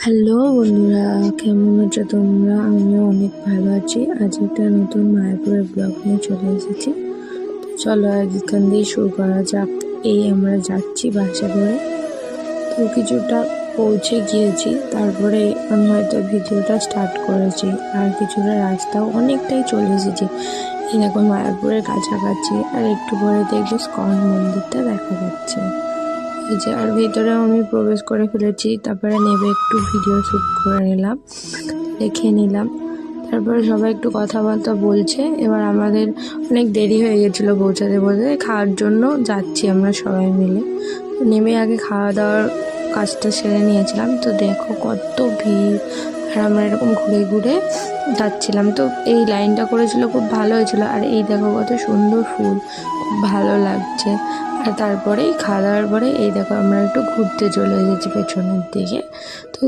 Hello বন্ধুরা, কেমন আছো তোমরা? আমিও অনেক ভালো আছি। আজ একটা নতুন মায়াপুরের ব্লগ নিয়ে চলে এসেছি। তো চলো এখান দিয়ে শুরু করা যাক। এই আমরা যাচ্ছি বাসে করে। তো কিছুটা পৌঁছে গিয়েছি, তারপরে আমি হয়তো ভিডিওটা স্টার্ট করেছি। আর কিছুটা রাস্তাও অনেকটাই চলে এসেছি। এই দেখো মায়াপুরের কাছাকাছি, আর একটু পরে দেখবো স্কন মন্দিরটা দেখা যাচ্ছে। এই যে, আর ভেতরে আমি প্রবেশ করে ফেলেছি। তারপরে নেবে একটু ভিডিও শ্যুট করে নিলাম, দেখে নিলাম। তারপরে সবাই একটু কথাবার্তা বলছে। এবার আমাদের অনেক দেরি হয়ে গেছিলো পৌঁছাতে খাওয়ার জন্য যাচ্ছি আমরা সবাই মিলে। তো নেমে আগে খাওয়া দাওয়ার কাজটা সেরে নিয়েছিলাম। তো দেখো কত ভিড়, আর আমরা এরকম ঘুরে ঘুরে যাচ্ছিলাম। তো এই লাইনটা করেছিল, খুব ভালো হয়েছিল। আর এই দেখো কত সুন্দর ফুল, খুব ভালো লাগছে। আর তারপরেই খাওয়া দাওয়ার পরে এই দেখো আমরা একটু ঘুরতে চলে এসেছি পেছনের দিকে। তো